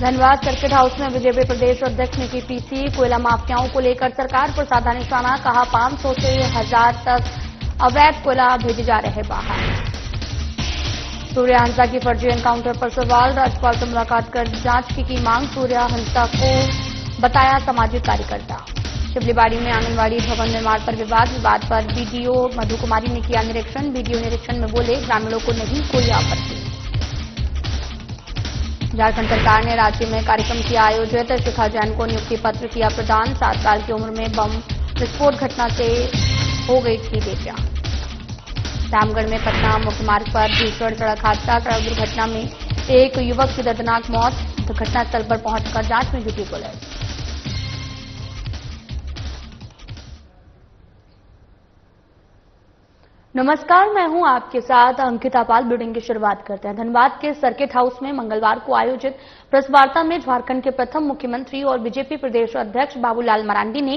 Dhanbad circuit house में BJP प्रदेश अध्यक्ष ने की पीसी। कोयला माफियाओं को लेकर सरकार पर साधा निशाना, कहा 500 से 1000 तक अवैध कोयला भेजे जा रहे बाहर। सूर्या हंसा की फर्जी एनकाउंटर पर सवाल, राज्यपाल से मुलाकात कर जांच की मांग। सूर्या हंसा को बताया सामाजिक कार्यकर्ता। शिवलीबाड़ी में आंगनबाड़ी भवन निर्माण पर विवाद पर बीडीओ मधु कुमारी ने किया निरीक्षण। बीडीओ निरीक्षण में बोले, ग्रामीणों को नहीं कोई आपत्ति। झारखंड सरकार ने रांची में कार्यक्रम किया आयोजित। शिखा जैन को नियुक्ति पत्र किया प्रदान। 7 साल की उम्र में बम विस्फोट घटना से हो गई थी बेटियां। रामगढ़ में पटना मुख्य मार्ग पर भीषण सड़क हादसा। सड़क दुर्घटना में एक युवक की दर्दनाक मौत। घटनास्थल पर पहुंचकर जांच में जुटी पुलिस। नमस्कार, मैं हूं आपके साथ अंकिता पाल। बुलेटिन की शुरुआत करते हैं। धनबाद के सर्किट हाउस में मंगलवार को आयोजित प्रेस वार्ता में झारखंड के प्रथम मुख्यमंत्री और बीजेपी प्रदेश अध्यक्ष बाबूलाल मरांडी ने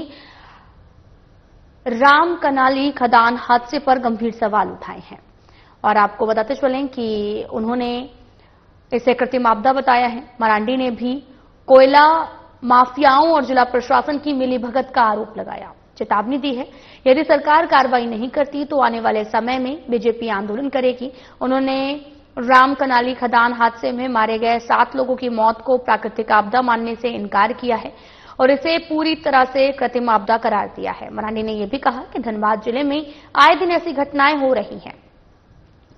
रामकनाली खदान हादसे पर गंभीर सवाल उठाए हैं और आपको बताते चलें कि उन्होंने इसे कृत्रिम आपदा बताया है। मरांडी ने भी कोयला माफियाओं और जिला प्रशासन की मिलीभगत का आरोप लगाया, चेतावनी दी है, यदि सरकार कार्रवाई नहीं करती तो आने वाले समय में बीजेपी आंदोलन करेगी। उन्होंने रामकनाली खदान हादसे में मारे गए 7 लोगों की मौत को प्राकृतिक आपदा मानने से इनकार किया है और इसे पूरी तरह से कृत्रिम आपदा करार दिया है। मरांडी ने यह भी कहा कि धनबाद जिले में आए दिन ऐसी घटनाएं हो रही हैं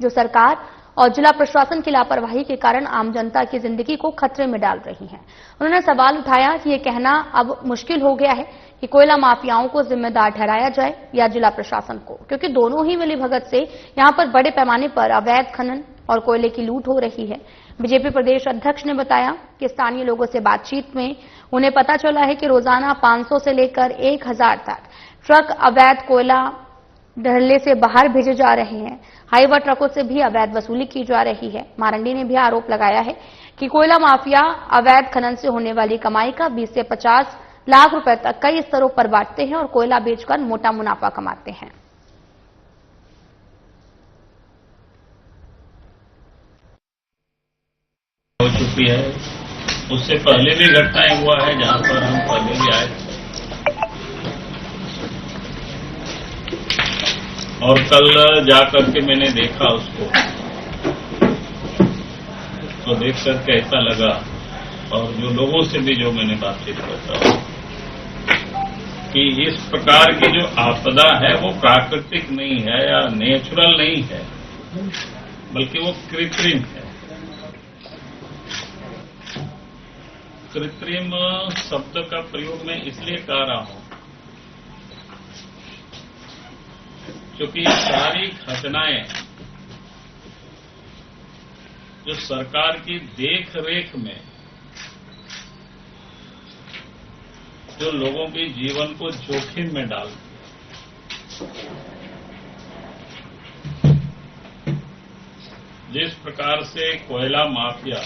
जो सरकार और जिला प्रशासन की लापरवाही के कारण आम जनता की जिंदगी को खतरे में डाल रही हैं। उन्होंने सवाल उठाया कि यह कहना अब मुश्किल हो गया है कि कोयला माफियाओं को जिम्मेदार ठहराया जाए या जिला प्रशासन को, क्योंकि दोनों ही मिलीभगत से यहां पर बड़े पैमाने पर अवैध खनन और कोयले की लूट हो रही है। बीजेपी प्रदेश अध्यक्ष ने बताया कि स्थानीय लोगों से बातचीत में उन्हें पता चला है कि रोजाना 500 से लेकर 1000 तक ट्रक अवैध कोयला ढलने से बाहर भेजे जा रहे हैं। हाईवा ट्रकों से भी अवैध वसूली की जा रही है। मरांडी ने भी आरोप लगाया है कि कोयला माफिया अवैध खनन से होने वाली कमाई का 20 से 50 लाख रुपए तक कई स्तरों पर बांटते हैं और कोयला बेचकर मोटा मुनाफा कमाते हैं। हो चुकी है, उससे पहले भी घटनाएं हुआ है जहां पर हम पहले भी आए थे और कल जाकर के मैंने देखा उसको, तो देख करके ऐसा लगा और जो लोगों से भी जो मैंने बातचीत करता हूं कि इस प्रकार की जो आपदा है वो प्राकृतिक नहीं है या नेचुरल नहीं है, बल्कि वो कृत्रिम है। कृत्रिम शब्द का प्रयोग मैं इसलिए कर रहा हूं क्योंकि सारी घटनाएं जो सरकार की देख रेख में जो लोगों के जीवन को जोखिम में डाल, जिस प्रकार से कोयला माफिया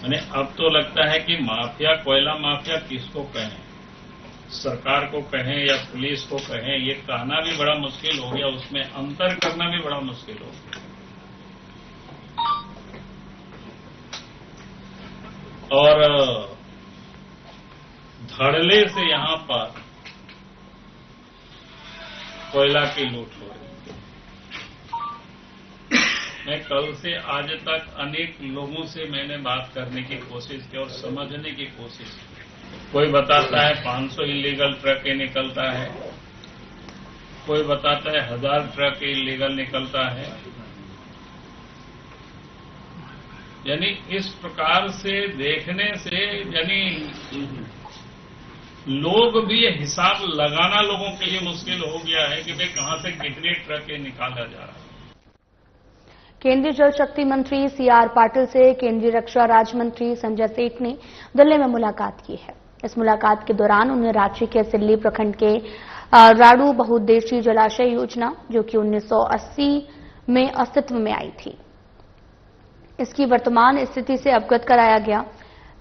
मैंने अब तो लगता है कि माफिया, कोयला माफिया किसको कहें, सरकार को कहें या पुलिस को कहें, ये कहना भी बड़ा मुश्किल हो गया, उसमें अंतर करना भी बड़ा मुश्किल हो गया। और धड़ल्ले से यहां पर कोयला की लूट हो रही है। मैं कल से आज तक अनेक लोगों से मैंने बात करने की कोशिश की और समझने की कोशिश की। कोई बताता है 500 इलीगल ट्रक निकलता है, कोई बताता है 1000 ट्रक इलीगल निकलता है। यानी इस प्रकार से देखने से यानी लोग भी ये हिसाब लगाना लोगों के लिए मुश्किल हो गया है कि भाई कहां से कितने ट्रक निकाला जा रहा है। केंद्रीय जल शक्ति मंत्री सीआर पाटिल से केंद्रीय रक्षा राज्य मंत्री संजय सेठ ने दिल्ली में मुलाकात की है। इस मुलाकात के दौरान उन्हें रांची के सिल्ली प्रखंड के राड़ू बहुउद्देशीय जलाशय योजना, जो कि 1980 में अस्तित्व में आई थी, इसकी वर्तमान स्थिति से अवगत कराया गया।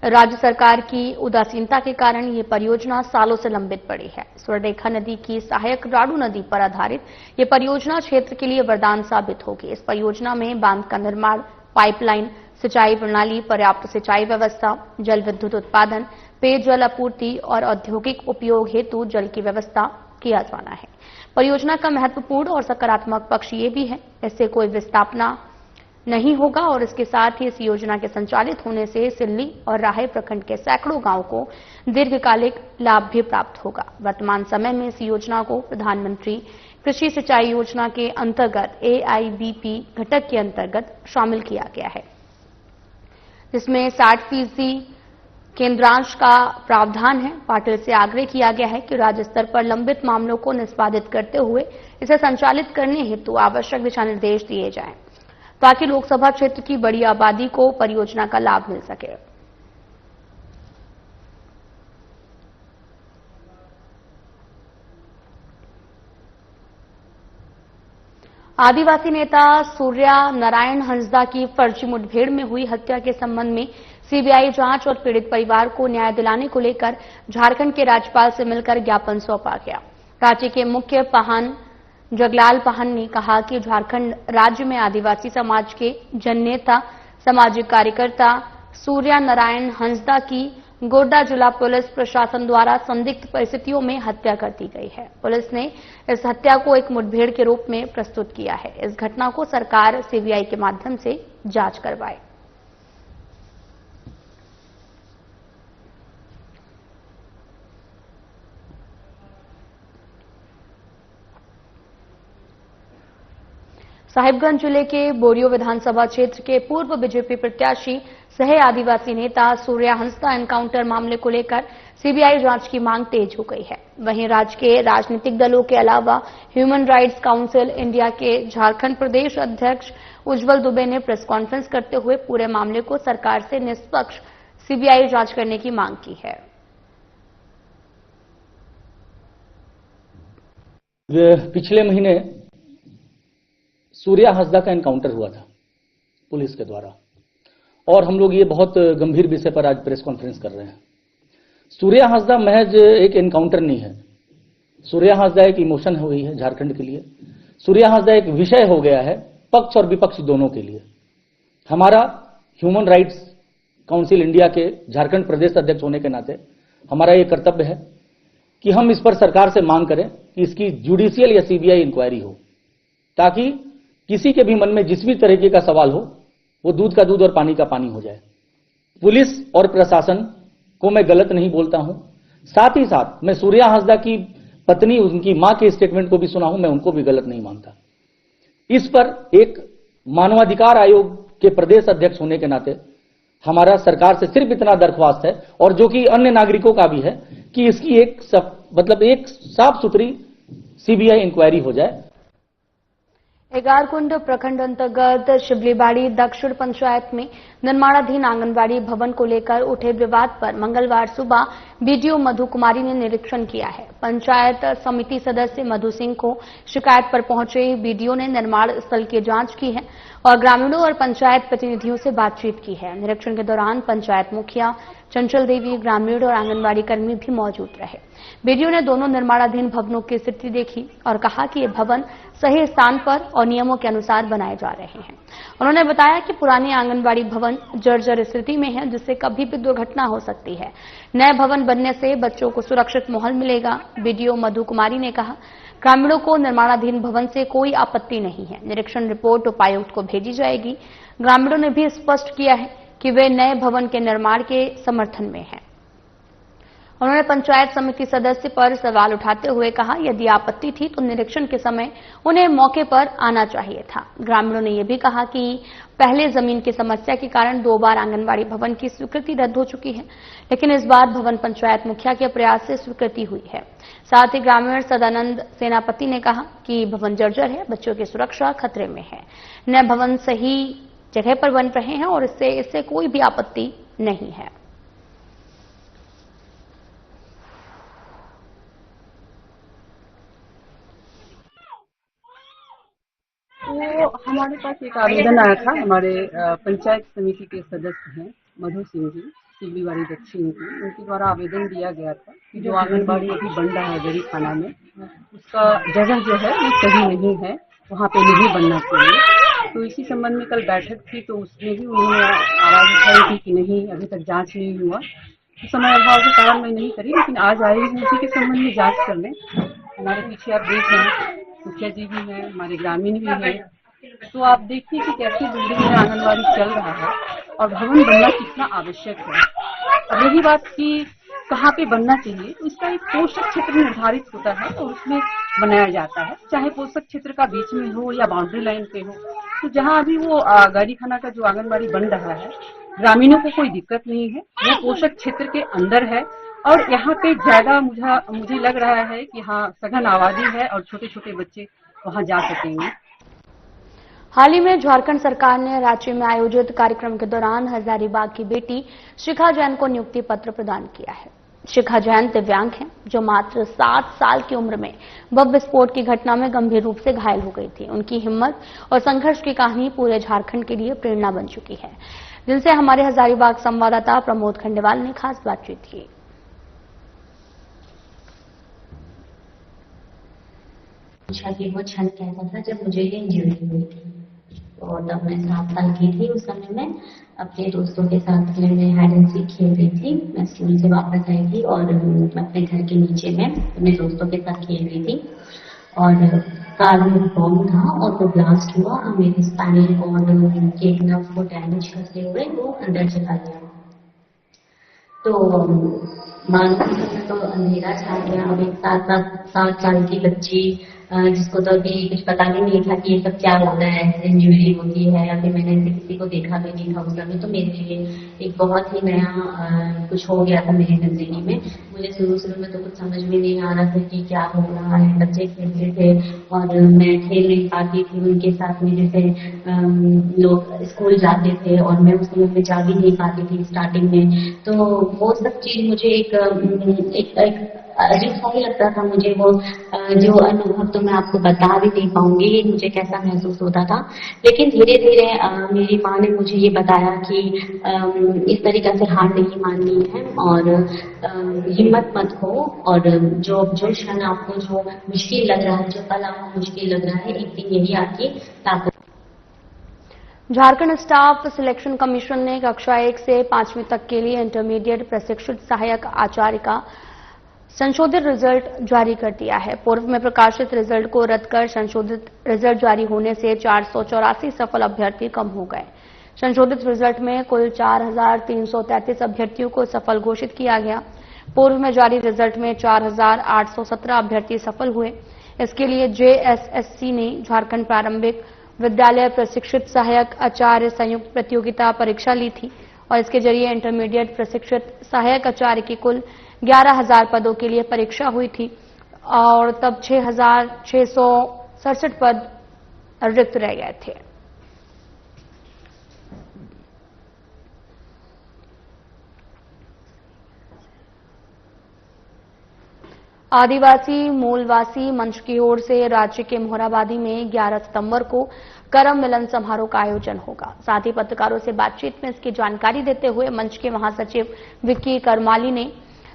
राज्य सरकार की उदासीनता के कारण ये परियोजना सालों से लंबित पड़ी है। स्वर्णरेखा नदी की सहायक राडू नदी पर आधारित ये परियोजना क्षेत्र के लिए वरदान साबित होगी। इस परियोजना में बांध का निर्माण, पाइपलाइन, सिंचाई प्रणाली, पर्याप्त सिंचाई व्यवस्था, जल विद्युत उत्पादन, पेयजल आपूर्ति और औद्योगिक उपयोग हेतु जल की व्यवस्था किया जाना है। परियोजना का महत्वपूर्ण और सकारात्मक पक्ष ये भी है, इससे कोई विस्थापना नहीं होगा और इसके साथ ही इस योजना के संचालित होने से सिल्ली और राहे प्रखंड के सैकड़ों गांव को दीर्घकालिक लाभ भी प्राप्त होगा। वर्तमान समय में इस योजना को प्रधानमंत्री कृषि सिंचाई योजना के अंतर्गत AIBP घटक के अंतर्गत शामिल किया गया है, जिसमें 60% केंद्रांश का प्रावधान है। पाटिल से आग्रह किया गया है कि राज्य स्तर पर लंबित मामलों को निष्पादित करते हुए इसे संचालित करने हेतु आवश्यक दिशा निर्देश दिए जाएं, ताकि लोकसभा क्षेत्र की बड़ी आबादी को परियोजना का लाभ मिल सके। आदिवासी नेता सूर्या नारायण हंसदा की फर्जी मुठभेड़ में हुई हत्या के संबंध में सीबीआई जांच और पीड़ित परिवार को न्याय दिलाने को लेकर झारखंड के राज्यपाल से मिलकर ज्ञापन सौंपा गया। राज्य के मुख्य पाहन जगलाल पाहन ने कहा कि झारखंड राज्य में आदिवासी समाज के जननेता, सामाजिक कार्यकर्ता सूर्या नारायण हंसदा की गोड्डा जिला पुलिस प्रशासन द्वारा संदिग्ध परिस्थितियों में हत्या कर दी गई है। पुलिस ने इस हत्या को एक मुठभेड़ के रूप में प्रस्तुत किया है। इस घटना को सरकार सीबीआई के माध्यम से जांच करवाए। साहिबगंज जिले के बोरियो विधानसभा क्षेत्र के पूर्व बीजेपी प्रत्याशी सह आदिवासी नेता सूर्या हंसदा एनकाउंटर मामले को लेकर सीबीआई जांच की मांग तेज हो गई है। वहीं राज्य के राजनीतिक दलों के अलावा ह्यूमन राइट्स काउंसिल इंडिया के झारखंड प्रदेश अध्यक्ष उज्जवल दुबे ने प्रेस कॉन्फ्रेंस करते हुए पूरे मामले को सरकार से निष्पक्ष सीबीआई जांच करने की मांग की है। पिछले महीने सूर्या हंसदा का एनकाउंटर हुआ था पुलिस के द्वारा, और हम लोग ये बहुत गंभीर विषय पर आज प्रेस कॉन्फ्रेंस कर रहे हैं। सूर्या हंसदा महज एक एनकाउंटर नहीं है। सूर्या हंसदा एक इमोशन हुई है झारखंड के लिए। सूर्या हंसदा एक विषय हो गया है पक्ष और विपक्ष दोनों के लिए। हमारा ह्यूमन राइट्स काउंसिल इंडिया के झारखंड प्रदेश अध्यक्ष होने के नाते हमारा ये कर्तव्य है कि हम इस पर सरकार से मांग करें कि इसकी जुडिशियल या सीबीआई इंक्वायरी हो, ताकि किसी के भी मन में जिस भी तरीके का सवाल हो वो दूध का दूध और पानी का पानी हो जाए। पुलिस और प्रशासन को मैं गलत नहीं बोलता हूं, साथ ही साथ मैं सूर्या हंसदा की पत्नी, उनकी मां के स्टेटमेंट को भी सुना हूं, मैं उनको भी गलत नहीं मानता। इस पर एक मानवाधिकार आयोग के प्रदेश अध्यक्ष होने के नाते हमारा सरकार से सिर्फ इतना दरख्वास्त है, और जो कि अन्य नागरिकों का भी है, कि इसकी एक साफ सुथरी सीबीआई इंक्वायरी हो जाए। एगारकुंड प्रखंड अंतर्गत शिबलीबाड़ी दक्षिण पंचायत में निर्माणाधीन आंगनबाड़ी भवन को लेकर उठे विवाद पर मंगलवार सुबह बीडीओ मधु कुमारी ने निरीक्षण किया है। पंचायत समिति सदस्य मधु सिंह को शिकायत पर पहुंचे बीडीओ ने निर्माण स्थल की जांच की है और ग्रामीणों और पंचायत प्रतिनिधियों से बातचीत की है। निरीक्षण के दौरान पंचायत मुखिया चंचल देवी, ग्रामीण और आंगनबाड़ी कर्मी भी मौजूद रहे। बीडीओ ने दोनों निर्माणाधीन भवनों की स्थिति देखी और कहा कि ये भवन सही स्थान पर और नियमों के अनुसार बनाए जा रहे हैं। उन्होंने बताया कि पुराने आंगनबाड़ी भवन जर्जर स्थिति में है, जिससे कभी भी दुर्घटना हो सकती है। नए भवन बनने से बच्चों को सुरक्षित माहौल मिलेगा। बीडीओ मधु कुमारी ने कहा, ग्रामीणों को निर्माणाधीन भवन से कोई आपत्ति नहीं है। निरीक्षण रिपोर्ट उपायुक्त को भेजी जाएगी। ग्रामीणों ने भी स्पष्ट किया है कि वे नए भवन के निर्माण के समर्थन में हैं। उन्होंने पंचायत समिति सदस्य पर सवाल उठाते हुए कहा, यदि आपत्ति थी तो निरीक्षण के समय उन्हें मौके पर आना चाहिए था। ग्रामीणों ने यह भी कहा कि पहले जमीन की समस्या के कारण 2 बार आंगनबाड़ी भवन की स्वीकृति रद्द हो चुकी है, लेकिन इस बार भवन पंचायत मुखिया के प्रयास से स्वीकृति हुई है। साथ ही ग्रामीण सदानंद सेनापति ने कहा कि भवन जर्जर है, बच्चों की सुरक्षा खतरे में है। नए भवन सही जगह पर बन रहे हैं और इससे कोई भी आपत्ति नहीं है। तो हमारे पास एक आवेदन आया था। हमारे पंचायत समिति के सदस्य हैं मधु सिंह जी, सिल्लीवाड़ी दक्षिण की, उनके द्वारा आवेदन दिया गया था कि जो आंगनबाड़ी अभी बन रहा है गरीब खाना में, उसका जगह जो है वो सही नहीं है, वहाँ पे नहीं बनना चाहिए। तो इसी संबंध में कल बैठक थी, तो उसमें भी उन्होंने आवाज उठाई थी कि नहीं, अभी तक जांच नहीं हुआ। तो समय अभाव के कारण मैं नहीं करी, लेकिन आज आई हूँ उसी के संबंध में जांच करने। हमारे पीछे आप देख रहे हैं मुखिया जी भी हैं, हमारे ग्रामीण भी हैं। तो आप देखिए कि कैसी बिल्डिंग में आंगनबाड़ी चल रहा है और भवन बनना कितना आवश्यक है। अब रही बात कि कहाँ पे बनना चाहिए, तो इसका एक पोषक क्षेत्र निर्धारित होता है और उसमें बनाया जाता है, चाहे पोषक क्षेत्र का बीच में हो या बाउंड्री लाइन पे हो। तो जहाँ अभी वो गरीब खाना का जो आंगनबाड़ी बन रहा है, ग्रामीणों को कोई दिक्कत नहीं है, वो पोषक क्षेत्र के अंदर है और यहाँ पे ज्यादा मुझे लग रहा है कि हाँ सघन आबादी है और छोटे छोटे बच्चे वहाँ जा सकेंगे। हाल ही में झारखंड सरकार ने रांची में आयोजित कार्यक्रम के दौरान हजारीबाग की बेटी शिखा जैन को नियुक्ति पत्र प्रदान किया है। शिखा जैन दिव्यांग हैं, जो मात्र 7 साल की उम्र में बम विस्फोट की घटना में गंभीर रूप से घायल हो गई थी। उनकी हिम्मत और संघर्ष की कहानी पूरे झारखंड के लिए प्रेरणा बन चुकी है, जिनसे हमारे हजारीबाग संवाददाता प्रमोद खंडेवाल ने खास बातचीत की। कि वो क्षण कैसा था जब मुझे ये इंजरी हुई थी। तो तब मैं 7 साल की थी। उस समय मैं अपने दोस्तों के साथ में हाइड एंड सीक खेल रही थी। मैं स्कूल से वापस आई थी और अपने घर के नीचे में अपने दोस्तों के साथ खेल रही थी और कार में बॉम्ब था और वो ब्लास्ट हुआ और मेरे स्पाइनल कॉर्ड के नर्व को डैमेज करते हुए वो अंदर चला गया। तो मानो तो अंधेरा छा गया। अब एक 7 साल की बच्ची जिसको तो अभी कुछ पता भी नहीं था कि ये सब क्या होता है, इंजरी होती है, या फिर मैंने ऐसे किसी को देखा भी नहीं था उस समय। तो मेरे लिए एक बहुत ही नया कुछ हो गया था मेरी जिंदगी में। मुझे शुरू में तो कुछ समझ में नहीं आ रहा था कि क्या हो रहा है। बच्चे खेलते थे और मैं खेल नहीं पाती थी उनके साथ में। जैसे लोग स्कूल जाते थे और मैं उस समय में जा भी नहीं पाती थी स्टार्टिंग में। तो वो सब चीज मुझे एक अजीब सा ही लगता था मुझे। वो जो अनुभव तो मैं आपको बता भी नहीं पाऊंगी मुझे कैसा महसूस होता था। लेकिन धीरे धीरे मेरी माँ ने मुझे ये बताया कि इस तरीके से हार नहीं माननी है और हिम्मत मत हो, और जो क्षण आपको जो मुश्किल लग रहा है, जो पल आपको मुश्किल लग रहा है, एक दिन यही आपकी ताकत। झारखंड स्टाफ सिलेक्शन कमीशन ने कक्षा 1 से 5वीं तक के लिए इंटरमीडिएट प्रशिक्षित सहायक आचार्य का संशोधित रिजल्ट जारी कर दिया है। पूर्व में प्रकाशित रिजल्ट को रद्द कर संशोधित रिजल्ट जारी होने से 484 सफल अभ्यर्थी कम हो गए। संशोधित रिजल्ट में कुल 4,333 अभ्यर्थियों को सफल घोषित किया गया। पूर्व में जारी रिजल्ट में 4,817 अभ्यर्थी सफल हुए। इसके लिए जेएसएससी ने झारखंड प्रारंभिक विद्यालय प्रशिक्षित सहायक आचार्य संयुक्त प्रतियोगिता परीक्षा ली थी और इसके जरिए इंटरमीडिएट प्रशिक्षित सहायक आचार्य की कुल 11,000 पदों के लिए परीक्षा हुई थी और तब 6,667 पद रिक्त रह गए थे। आदिवासी मूलवासी मंच की ओर से राज्य के मोहराबादी में 11 सितंबर को करम मिलन समारोह का आयोजन होगा। साथ ही पत्रकारों से बातचीत में इसकी जानकारी देते हुए मंच के महासचिव विक्की करमाली ने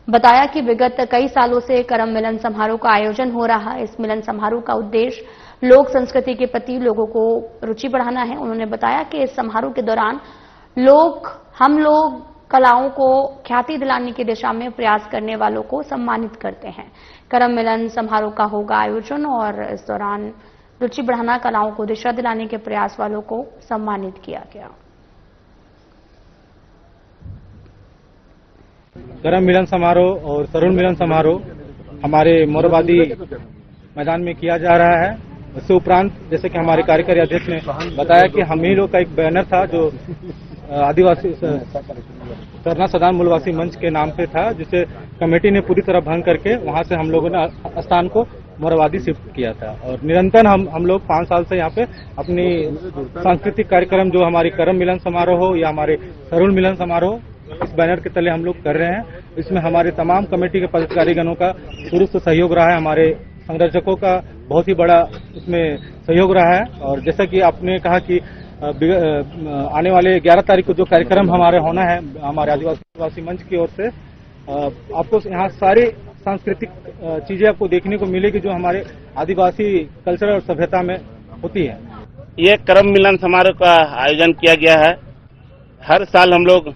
बताया कि विगत कई सालों से करम मिलन समारोह का आयोजन हो रहा है। इस मिलन समारोह का उद्देश्य लोक संस्कृति के प्रति लोगों को रुचि बढ़ाना है। उन्होंने बताया कि इस समारोह के दौरान हम लोग कलाओं को ख्याति दिलाने की दिशा में प्रयास करने वालों को सम्मानित करते हैं। करम मिलन समारोह का होगा आयोजन और इस दौरान रुचि बढ़ाना, कलाओं को दिशा दिलाने के प्रयास वालों को सम्मानित किया गया। करम मिलन समारोह और तरुण मिलन समारोह हमारे मोरबादी मैदान में किया जा रहा है। इससे उपरांत जैसे कि हमारे कार्यकारी अध्यक्ष ने बताया कि हम ही लोग का एक बैनर था जो आदिवासी सरना सदान मूलवासी मंच के नाम पे था, जिसे कमेटी ने पूरी तरह भंग करके वहां से हम लोगों ने स्थान को मोरबादी शिफ्ट किया था। और निरंतर हम लोग 5 साल से यहाँ पे अपनी सांस्कृतिक कार्यक्रम जो हमारी करम मिलन समारोह हो या हमारे तरुण मिलन समारोह, इस बैनर के तले हम लोग कर रहे हैं। इसमें हमारे तमाम कमेटी के पदाधिकारीगणों का शुरू से सहयोग रहा है। हमारे संरक्षकों का बहुत ही बड़ा इसमें सहयोग रहा है। और जैसा कि आपने कहा कि आने वाले 11 तारीख को जो कार्यक्रम हमारे होना है हमारे आदिवासी मंच की ओर से, आपको यहाँ सारी सांस्कृतिक चीजें आपको देखने को मिलेगी जो हमारे आदिवासी कल्चर और सभ्यता में होती है। ये करम मिलन समारोह का आयोजन किया गया है। हर साल हम लोग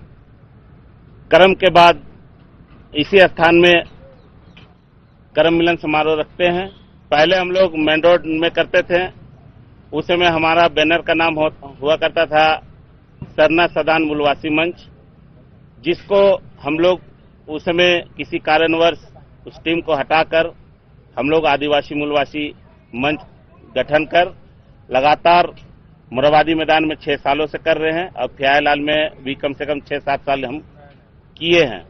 करम के बाद इसी स्थान में करम मिलन समारोह रखते हैं। पहले हम लोग मेन रोड में करते थे, उस समय हमारा बैनर का नाम हुआ करता था सरना सदान मूलवासी मंच, जिसको हम लोग उस समय किसी कारणवश उस टीम को हटाकर हम लोग आदिवासी मूलवासी मंच गठन कर लगातार मोरबादी मैदान में 6 सालों से कर रहे हैं और फ्यायलाल में भी कम से कम 6-7 साल हम किए हैं।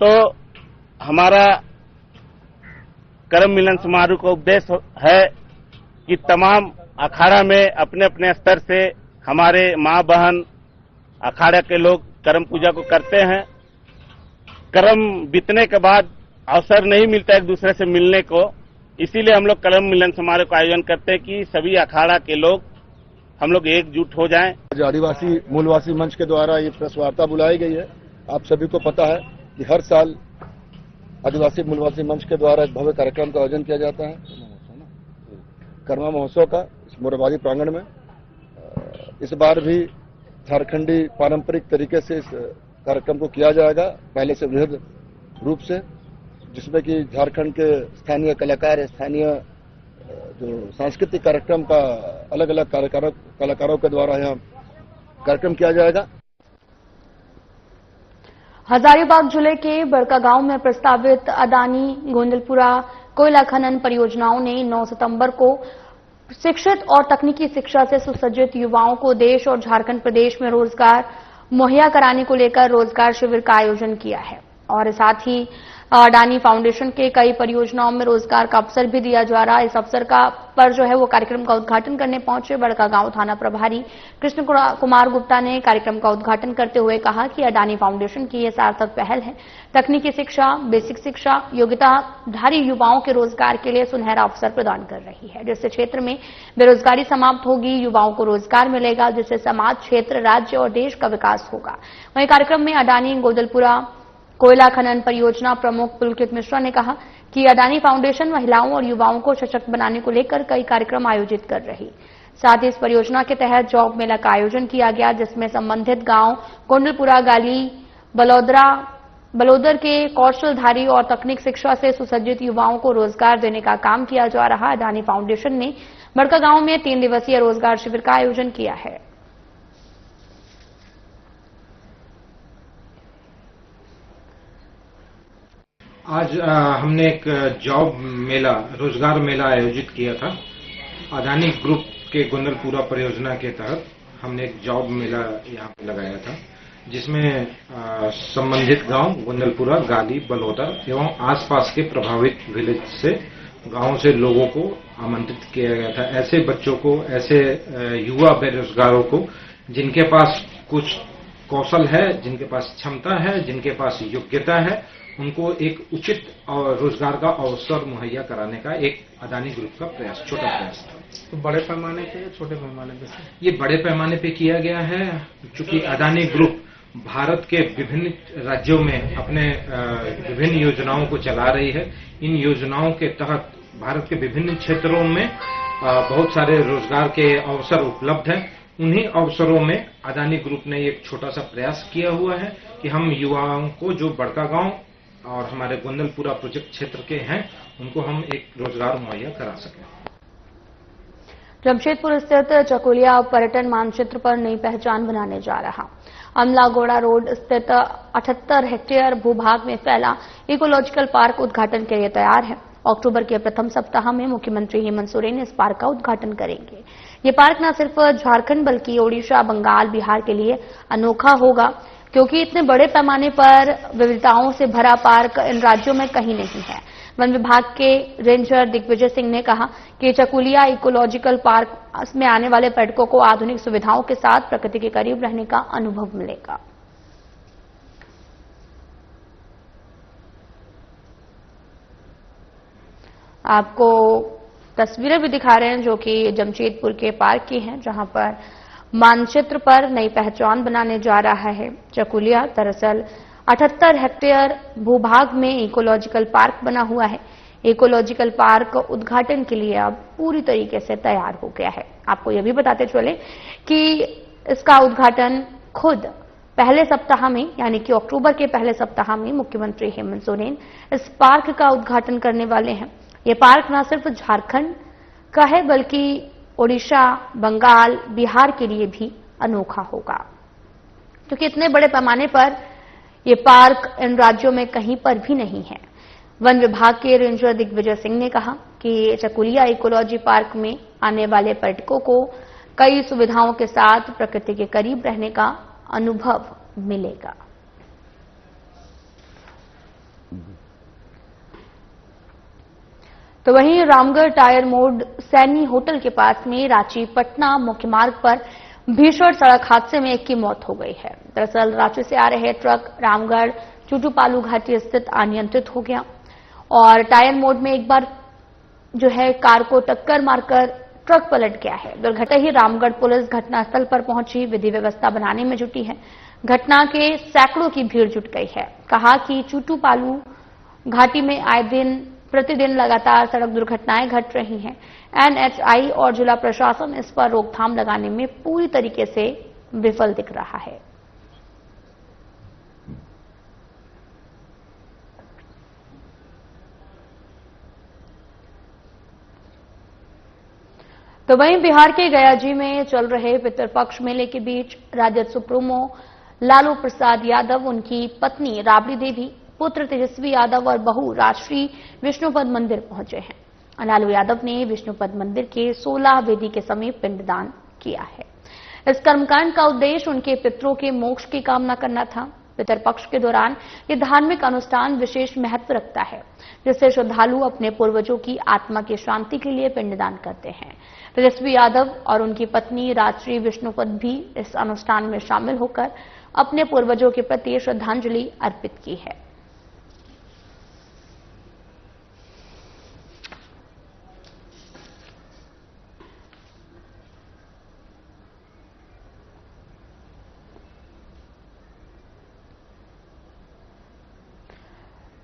तो हमारा करम मिलन समारोह का उद्देश्य है कि तमाम अखाड़ा में अपने अपने स्तर से हमारे माँ बहन अखाड़ा के लोग करम पूजा को करते हैं। करम बीतने के बाद अवसर नहीं मिलता एक दूसरे से मिलने को, इसीलिए हम लोग करम मिलन समारोह का आयोजन करते हैं कि सभी अखाड़ा के लोग हम लोग एकजुट हो जाएं। आज आदिवासी मूलवासी मंच के द्वारा ये प्रेस वार्ता बुलाई गई है। आप सभी को पता है कि हर साल आदिवासी मूलवासी मंच के द्वारा एक भव्य कार्यक्रम का आयोजन किया जाता है कर्मा महोत्सव का इस मोरबादी प्रांगण में। इस बार भी झारखंडी पारंपरिक तरीके से इस कार्यक्रम को किया जाएगा, पहले से वृहद रूप से, जिसमें कि झारखंड के स्थानीय कलाकार, स्थानीय जो सांस्कृतिक कार्यक्रम का अलग अलग कलाकारों के द्वारा यहाँ कार्यक्रम किया जाएगा। हजारीबाग जिले के बड़कागांव में प्रस्तावित अडानी गोंदलपुरा कोयला खनन परियोजनाओं ने 9 सितंबर को शिक्षित और तकनीकी शिक्षा से सुसज्जित युवाओं को देश और झारखंड प्रदेश में रोजगार मुहैया कराने को लेकर रोजगार शिविर का आयोजन किया है और साथ ही अडानी फाउंडेशन के कई परियोजनाओं में रोजगार का अवसर भी दिया जा रहा है। इस अवसर पर जो है वो कार्यक्रम का उद्घाटन करने पहुंचे बड़कागांव थाना प्रभारी कृष्ण कुमार गुप्ता ने कार्यक्रम का उद्घाटन करते हुए कहा कि अडानी फाउंडेशन की यह सार्थक पहल है। तकनीकी शिक्षा, बेसिक शिक्षा योग्यताधारी युवाओं के रोजगार के लिए सुनहरा अवसर प्रदान कर रही है, जिससे क्षेत्र में बेरोजगारी समाप्त होगी, युवाओं को रोजगार मिलेगा, जिससे समाज, क्षेत्र, राज्य और देश का विकास होगा। वहीं कार्यक्रम में अडानी गोंदलपुरा कोयला खनन परियोजना प्रमुख पुलकित मिश्रा ने कहा कि अडानी फाउंडेशन महिलाओं और युवाओं को सशक्त बनाने को लेकर कई कार्यक्रम आयोजित कर रही। साथ ही इस परियोजना के तहत जॉब मेला का आयोजन किया गया, जिसमें संबंधित गांव गोंदलपुरा, गाली, बलोदर के कौशलधारी और तकनीक शिक्षा से सुसज्जित युवाओं को रोजगार देने का काम किया जा रहा। अडानी फाउंडेशन ने बड़कागांव में 3 दिवसीय रोजगार शिविर का आयोजन किया है। आज हमने एक जॉब मेला, रोजगार मेला आयोजित किया था। अडानी ग्रुप के गोंदलपुरा परियोजना के तहत हमने एक जॉब मेला यहाँ पे लगाया था, जिसमें संबंधित गांव गोंदलपुरा, गाली, बलोदर एवं आसपास के प्रभावित विलेज से गांवों से लोगों को आमंत्रित किया गया था। ऐसे बच्चों को, ऐसे युवा बेरोजगारों को जिनके पास कुछ कौशल है, जिनके पास क्षमता है, जिनके पास योग्यता है, उनको एक उचित और रोजगार का अवसर मुहैया कराने का एक अडानी ग्रुप का प्रयास, छोटा प्रयास था। तो बड़े पैमाने पे या छोटे पैमाने पे? ये बड़े पैमाने पे किया गया है, क्योंकि अडानी ग्रुप भारत के विभिन्न राज्यों में अपने विभिन्न योजनाओं को चला रही है। इन योजनाओं के तहत भारत के विभिन्न क्षेत्रों में बहुत सारे रोजगार के अवसर उपलब्ध हैं। उन्हीं अवसरों में अडानी ग्रुप ने एक छोटा सा प्रयास किया हुआ है कि हम युवाओं को जो बड़कागांव और हमारे गोंदलपुरा प्रोजेक्ट क्षेत्र के हैं, उनको हम एक रोजगार मुहैया करा सकें। जमशेदपुर स्थित चकुलिया पर्यटन मानचित्र पर नई पहचान बनाने जा रहा। अमलागोड़ा रोड स्थित 78 हेक्टेयर भूभाग में फैला इकोलॉजिकल पार्क उद्घाटन के लिए तैयार है। अक्टूबर के प्रथम सप्ताह में मुख्यमंत्री हेमंत सोरेन इस पार्क का उद्घाटन करेंगे। ये पार्क न सिर्फ झारखंड बल्कि ओडिशा, बंगाल, बिहार के लिए अनोखा होगा, क्योंकि इतने बड़े पैमाने पर विविधताओं से भरा पार्क इन राज्यों में कहीं नहीं है। वन विभाग के रेंजर दिग्विजय सिंह ने कहा कि चकुलिया इकोलॉजिकल पार्क में आने वाले पर्यटकों को आधुनिक सुविधाओं के साथ प्रकृति के करीब रहने का अनुभव मिलेगा। आपको तस्वीरें भी दिखा रहे हैं जो कि जमशेदपुर के पार्क की हैं, जहां पर मानचित्र पर नई पहचान बनाने जा रहा है। चकुलिया दरअसल 78 हेक्टेयर भूभाग में इकोलॉजिकल पार्क बना हुआ है। इकोलॉजिकल पार्क उद्घाटन के लिए अब पूरी तरीके से तैयार हो गया है। आपको यह भी बताते चले कि इसका उद्घाटन खुद पहले सप्ताह में यानी कि अक्टूबर के पहले सप्ताह में मुख्यमंत्री हेमंत सोरेन इस पार्क का उद्घाटन करने वाले हैं। ये पार्क न सिर्फ झारखंड का है बल्कि ओडिशा, बंगाल, बिहार के लिए भी अनोखा होगा, क्योंकि इतने बड़े पैमाने पर ये पार्क इन राज्यों में कहीं पर भी नहीं है। वन विभाग के रेंजर दिग्विजय सिंह ने कहा कि चकुलिया इकोलॉजी पार्क में आने वाले पर्यटकों को कई सुविधाओं के साथ प्रकृति के करीब रहने का अनुभव मिलेगा। तो वहीं रामगढ़ टायर मोड़ सैनी होटल के पास में रांची पटना मुख्य मार्ग पर भीषण सड़क हादसे में एक की मौत हो गई है। दरअसल रांची से आ रहे ट्रक रामगढ़ चूटूपालू घाटी स्थित अनियंत्रित हो गया और टायर मोड़ में एक बार जो है कार को टक्कर मारकर ट्रक पलट गया है। दुर्घटना ही रामगढ़ पुलिस घटनास्थल पर पहुंची विधि व्यवस्था बनाने में जुटी है। घटना के सैकड़ों की भीड़ जुट गई है। कहा कि चूटूपालू घाटी में आए दिन प्रतिदिन लगातार सड़क दुर्घटनाएं घट रही हैं। एनएचआई और जिला प्रशासन इस पर रोकथाम लगाने में पूरी तरीके से विफल दिख रहा है। तो वहीं बिहार के गयाजी में चल रहे पितृपक्ष मेले के बीच राजद सुप्रीमो लालू प्रसाद यादव, उनकी पत्नी राबड़ी देवी, पुत्र तेजस्वी यादव और बहू राजश्री विष्णुपद मंदिर पहुंचे हैं। लालू यादव ने विष्णुपद मंदिर के 16 वेदी के समीप पिंडदान किया है। इस कर्मकांड का उद्देश्य उनके पितरों के मोक्ष की कामना करना था। पितरपक्ष के दौरान ये धार्मिक अनुष्ठान विशेष महत्व रखता है, जिससे श्रद्धालु अपने पूर्वजों की आत्मा की शांति के लिए पिंडदान करते हैं। तेजस्वी यादव और उनकी पत्नी राजश्री विष्णुपद भी इस अनुष्ठान में शामिल होकर अपने पूर्वजों के प्रति श्रद्धांजलि अर्पित की है।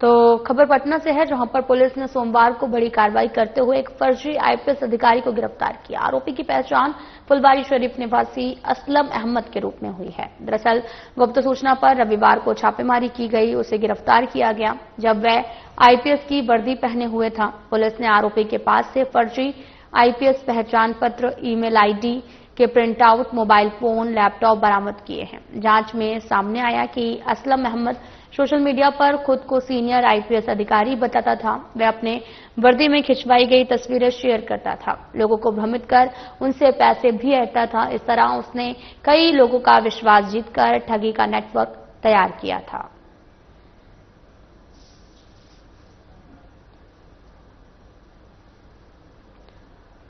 तो खबर पटना से है, जहां पर पुलिस ने सोमवार को बड़ी कार्रवाई करते हुए एक फर्जी आईपीएस अधिकारी को गिरफ्तार किया। आरोपी की पहचान फुलवारी शरीफ निवासी असलम अहमद के रूप में हुई है। दरअसल गुप्त सूचना पर रविवार को छापेमारी की गई, उसे गिरफ्तार किया गया जब वह आईपीएस की वर्दी पहने हुए था। पुलिस ने आरोपी के पास से फर्जी आईपीएस पहचान पत्र, ईमेल आईडी के print out, mobile phone, laptop बरामद किए हैं। जांच में सामने आया कि असलम अहमद सोशल मीडिया पर खुद को सीनियर आईपीएस अधिकारी बताता था। वह अपने वर्दी में खिंचवाई गई तस्वीरें शेयर करता था, लोगों को भ्रमित कर उनसे पैसे भी ऐंठता था। इस तरह उसने कई लोगों का विश्वास जीतकर ठगी का नेटवर्क तैयार किया था।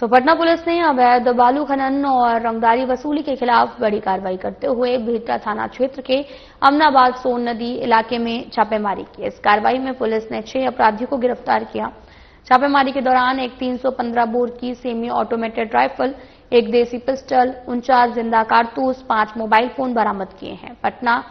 तो पटना पुलिस ने अवैध बालू खनन और रंगदारी वसूली के खिलाफ बड़ी कार्रवाई करते हुए बिहटा थाना क्षेत्र के अमनाबाद सोन नदी इलाके में छापेमारी की। इस कार्रवाई में पुलिस ने 6 अपराधियों को गिरफ्तार किया। छापेमारी के दौरान एक 315 बोर की सेमी ऑटोमेटेड राइफल, एक देसी पिस्टल, 49 जिंदा कारतूस, 5 मोबाइल फोन बरामद किए हैं। पटना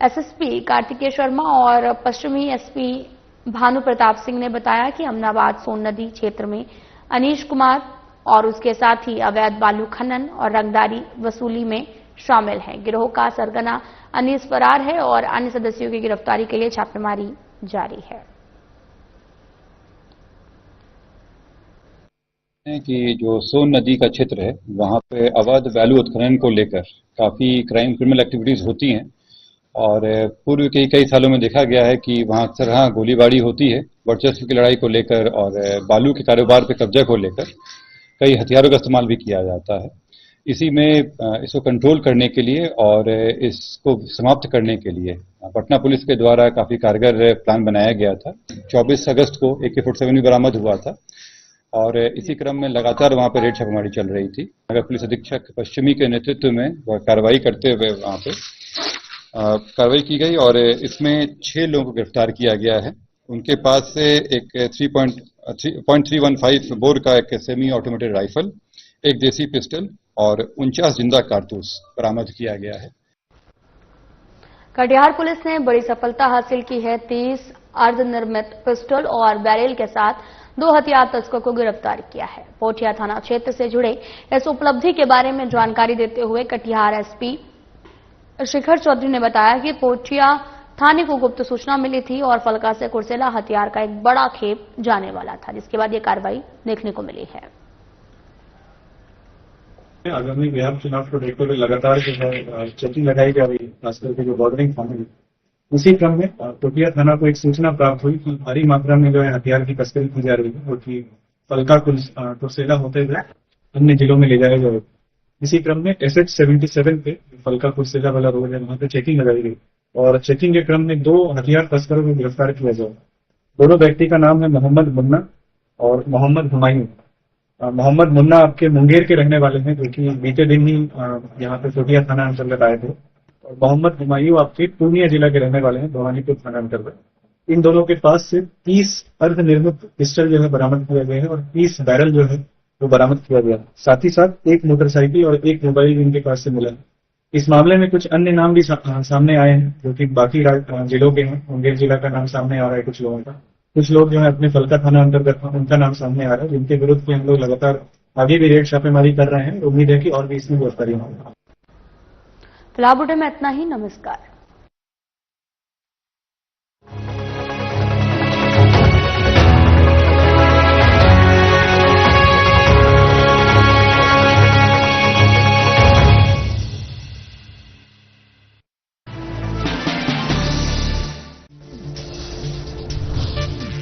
एसएसपी कार्तिकेय शर्मा और पश्चिमी एसपी भानु प्रताप सिंह ने बताया कि अमनाबाद सोन नदी क्षेत्र में अनीश कुमार और उसके साथी अवैध बालू खनन और रंगदारी वसूली में शामिल हैं। गिरोह का सरगना अनीस फरार है और अन्य सदस्यों की गिरफ्तारी के लिए छापेमारी जारी है। कि जो सोन नदी का क्षेत्र है, वहां पे अवैध बालू उत्खनन को लेकर काफी क्रिमिनल एक्टिविटीज होती हैं और पूर्व के कई सालों में देखा गया है कि वहां अक्सर गोलीबारी होती है वर्चस्व की लड़ाई को लेकर और बालू के कारोबार पे कब्जा को लेकर कई हथियारों का इस्तेमाल भी किया जाता है। इसी में इसको कंट्रोल करने के लिए और इसको समाप्त करने के लिए पटना पुलिस के द्वारा काफी कारगर प्लान बनाया गया था। 24 अगस्त को AK-47 भी बरामद हुआ था और इसी क्रम में लगातार वहां पर रेड छापेमारी चल रही थी। नगर पुलिस अधीक्षक पश्चिमी के नेतृत्व में कार्रवाई करते हुए वहां पे कार्रवाई की गई और इसमें 6 लोगों को गिरफ्तार किया गया है। उनके पास से एक 3.315 बोर का एक सेमी ऑटोमेटेड राइफल, एक देसी पिस्टल और 49 जिंदा कारतूस बरामद किया गया है। कटिहार पुलिस ने बड़ी सफलता हासिल की है। 30 अर्धनिर्मित पिस्टल और बैरल के साथ 2 हथियार तस्कर को गिरफ्तार किया है। पोठिया थाना क्षेत्र से जुड़े इस उपलब्धि के बारे में जानकारी देते हुए कटिहार एसपी शिखर चौधरी ने बताया कि पोठिया थाने को गुप्त सूचना मिली थी और फलका से कुर्सेला हथियार का एक बड़ा खेप जाने वाला था, जिसके बाद ये कार्रवाई देखने को मिली है। आगामी बिहार चुनाव को देखते हुए लगातार जो है चेकिंग लगाई जा रही है, खासकर के जो बॉर्डरिंग थाने है। उसी क्रम में पोठिया थाना को एक सूचना प्राप्त हुई कि भारी मात्रा में जो है हथियार की तस्करी की जा रही है और कि फलका कुर्सेला होते हुए अन्य जिलों में ले जाया जाएगा। इसी क्रम में SH 77 पे फलका कुर्सेला वाला रोड है, वहां पे चेकिंग लगाई गई और चेकिंग के क्रम में 2 हथियार तस्करों को गिरफ्तार किया गया। दोनों व्यक्ति का नाम है मोहम्मद मुन्ना और मोहम्मद हुमायूं। मोहम्मद मुन्ना आपके मुंगेर के रहने वाले हैं, जो कि बीते दिन ही यहाँ पे पोठिया थाना अंतर्गत आए थे, और मोहम्मद हुमायूं आपके पूर्णिया जिला के रहने वाले हैं, भवानीपुर थाना अंतर्गत। इन दोनों के पास से 30 अर्धनिर्मित पिस्टल जो है बरामद किया गया है और 30 बैरल जो है वो बरामद किया गया। साथ ही साथ एक मोटरसाइकिल और एक मोबाइल इनके पास से मिला है। इस मामले में कुछ अन्य नाम भी सामने आए हैं, जो कि बाकी जिलों के हैं। मुंगेर जिला का नाम सामने आ रहा है कुछ लोगों का, कुछ लोग जो है अपने फलका थाना अंतर्गत उनका नाम सामने आ रहा है, जिनके विरुद्ध में हम लोग लगातार आगे भी रेड छापेमारी कर रहे हैं। उम्मीद है कि और भी इसमें गिरफ्तारी होगी। फिलहाल बुलेटिन में इतना ही। नमस्कार।